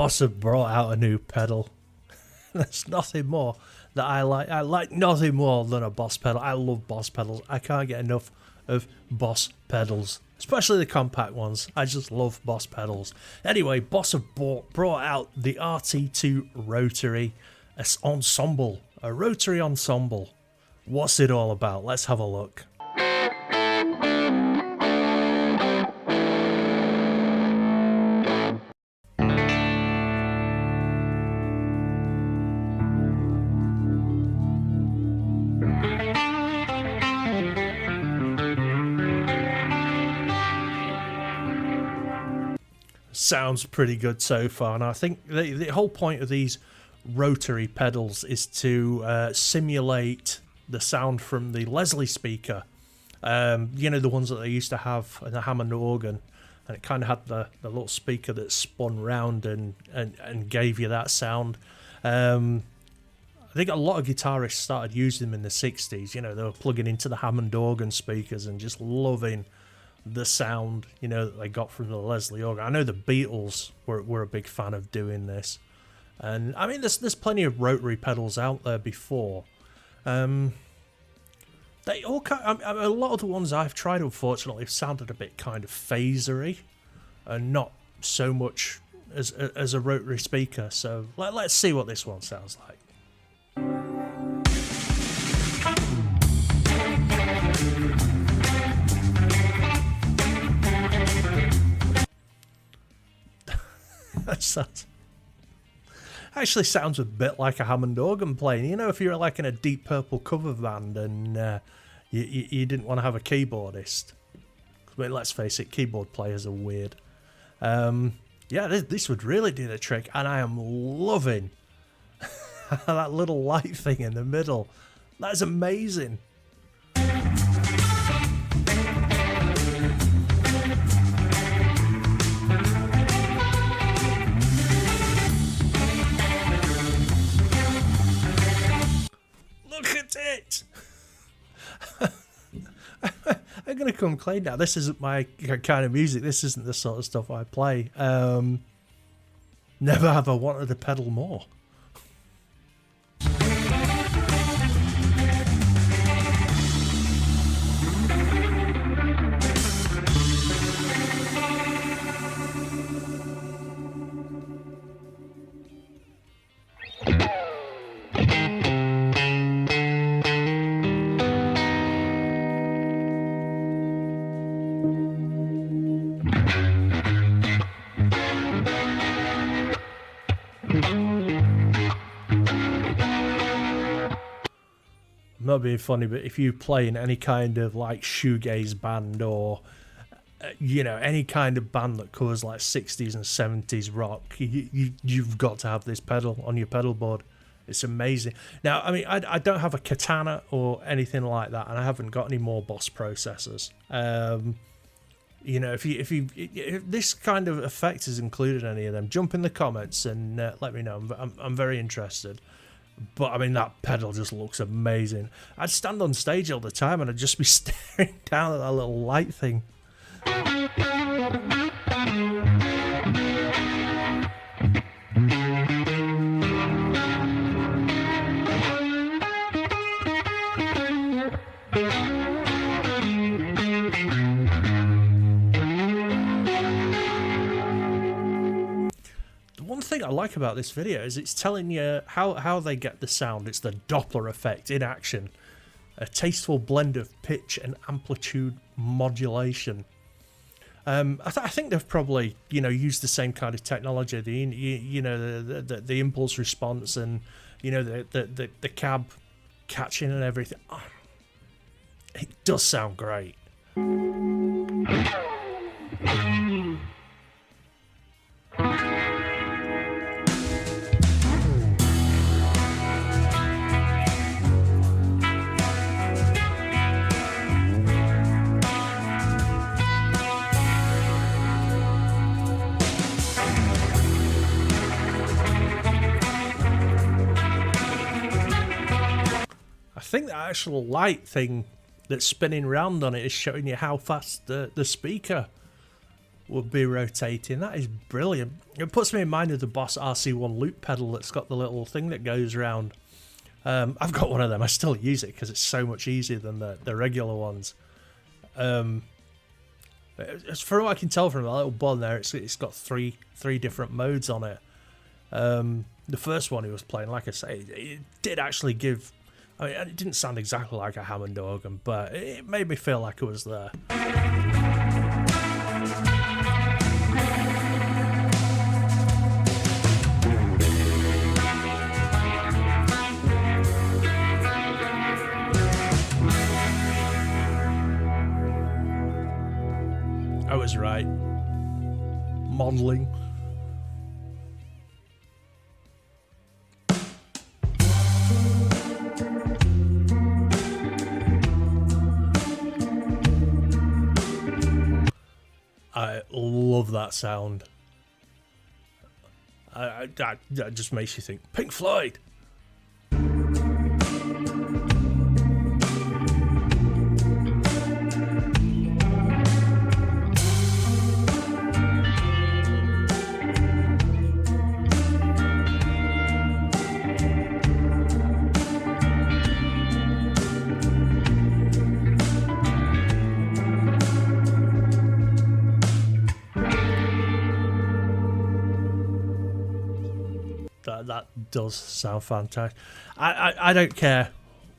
Boss have brought out a new pedal. There's nothing more that I like. I like nothing more than a Boss pedal. I love Boss pedals. I can't get enough of Boss pedals, especially the compact ones. I just love Boss pedals. Anyway, Boss have brought out the RT-2 Rotary ensemble, a rotary ensemble. What's it all about? Let's have a look. Sounds pretty good so far, and I think the whole point of these rotary pedals is to simulate the sound from the Leslie speaker. You know, the ones that they used to have in the Hammond organ, and it kind of had the little speaker that spun round and gave you that sound. I think a lot of guitarists started using them in the 60s. You know, they were plugging into the Hammond organ speakers and just loving the sound, you know, that they got from the Leslie organ. I know the Beatles were a big fan of doing this, and I mean, there's plenty of rotary pedals out there before. They all a lot of the ones I've tried, unfortunately, have sounded a bit kind of phasery, and not so much as a rotary speaker. So let's see what this one sounds like. Actually sounds a bit like a Hammond organ playing. You know, if you're like in a Deep Purple cover band and you didn't want to have a keyboardist. I mean, let's face it, keyboard players are weird. Yeah, this would really do the trick, and I am loving that little light thing in the middle. That's amazing. It. I'm gonna come clean now. This isn't my kind of music. This isn't the sort of stuff I play. Never have I wanted to pedal more. Not being funny, but if you play in any kind of like shoegaze band or you know, any kind of band that covers like 60s and 70s rock, you've got to have this pedal on your pedal board. It's amazing. Now, I mean, I don't have a Katana or anything like that, and I haven't got any more Boss processors. You know, if this kind of effect is included in any of them, jump in the comments and let me know. I'm very interested. But I mean, that pedal just looks amazing. I'd stand on stage all the time and I'd just be staring down at that little light thing. One thing I like about this video is it's telling you how they get the sound. It's the Doppler effect in action. A tasteful blend of pitch and amplitude modulation. I think they've probably, you know, used the same kind of technology. The impulse response and, you know, the cab catching and everything. Oh, it does sound great. I think the actual light thing that's spinning round on it is showing you how fast the speaker would be rotating. That is brilliant. It puts me in mind of the Boss RC1 loop pedal that's got the little thing that goes around. I've got one of them. I still use it because it's so much easier than the regular ones. As far as I can tell from that little button there, it's got three different modes on it. The first one he was playing, like I say, it did actually give... I mean, it didn't sound exactly like a Hammond organ, but it made me feel like it was there. I was right. Modelling. I love that sound. That just makes you think Pink Floyd. That does sound fantastic. I don't care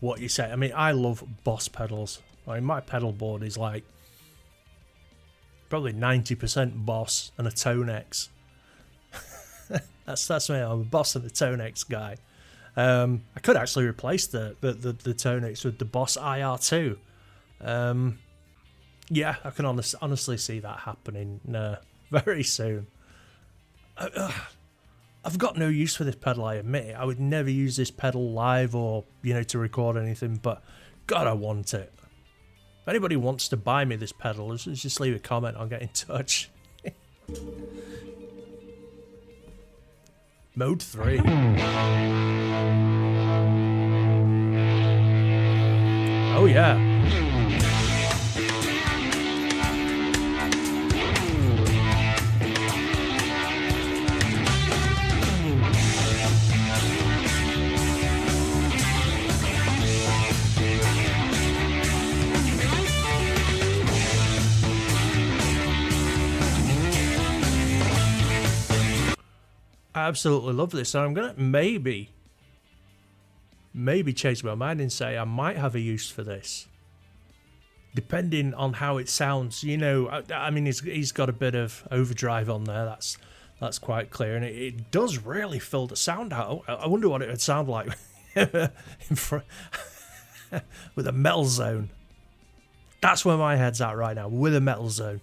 what you say. I mean, I love Boss pedals. I mean, my pedal board is like probably 90% Boss and a Tonex. that's me. I'm a Boss and a Tonex guy. I could actually replace the Tonex with the Boss IR-2. Yeah, I can honestly see that happening very soon. I've got no use for this pedal, I admit it. I would never use this pedal live or, to record anything, but God, I want it. If anybody wants to buy me this pedal, just leave a comment, I'll get in touch. Mode 3. Oh yeah. I absolutely love this, so I'm gonna maybe change my mind and say I might have a use for this, depending on how it sounds. I mean, he's got a bit of overdrive on there. That's quite clear, and it does really fill the sound out. I wonder what it would sound like in front with a metal zone. That's where my head's at right now, with a metal zone.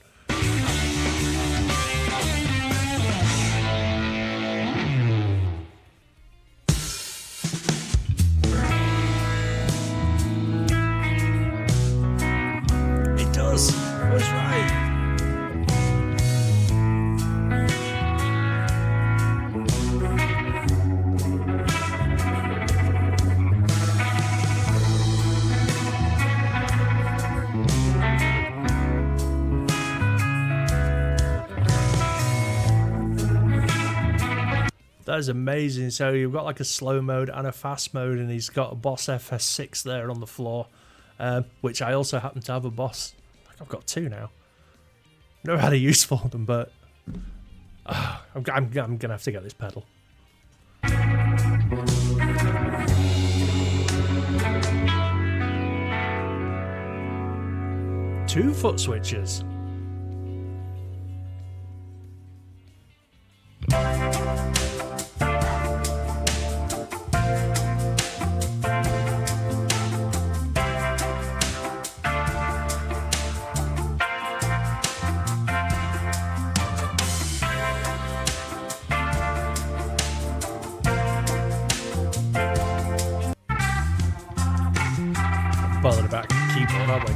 I was right. That is amazing. So you've got like a slow mode and a fast mode, and he's got a Boss FS6 there on the floor, which I also happen to have a Boss. I've got two now. Never had a use for them, but I'm gonna have to get this pedal. 2 foot switches. Bothered about keyboard, aren't we?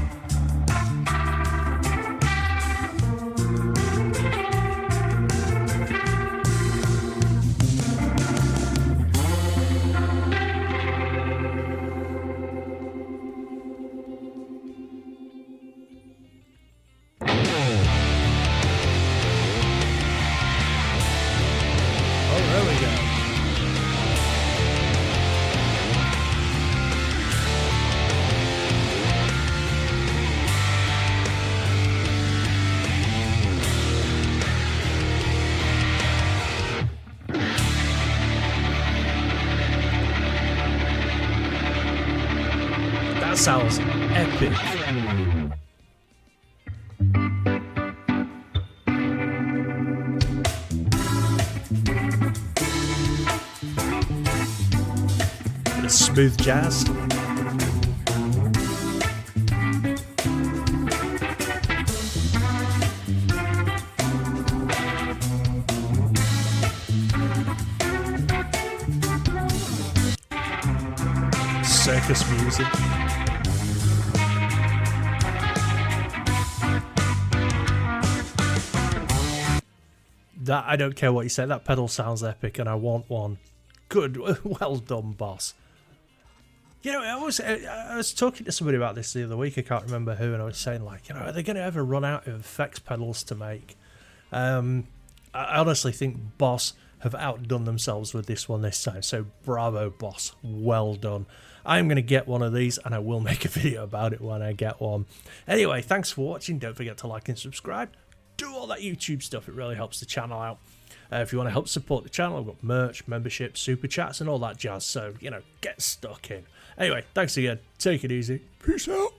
That sounds epic. Bit of smooth jazz. Circus music. That, I don't care what you say, that pedal sounds epic and I want one. Good, well done, boss. You know, I was talking to somebody about this the other week, I can't remember who, and I was saying, like, you know, are they going to ever run out of effects pedals to make? I honestly think Boss have outdone themselves with this one this time, so bravo, Boss, well done. I'm going to get one of these, and I will make a video about it when I get one. Anyway, thanks for watching. Don't forget to like and subscribe. Do all that YouTube stuff. It really helps the channel out. If you want to help support the channel, I've got merch, membership, super chats, and all that jazz. So, you know, get stuck in. Anyway, thanks again. Take it easy. Peace out.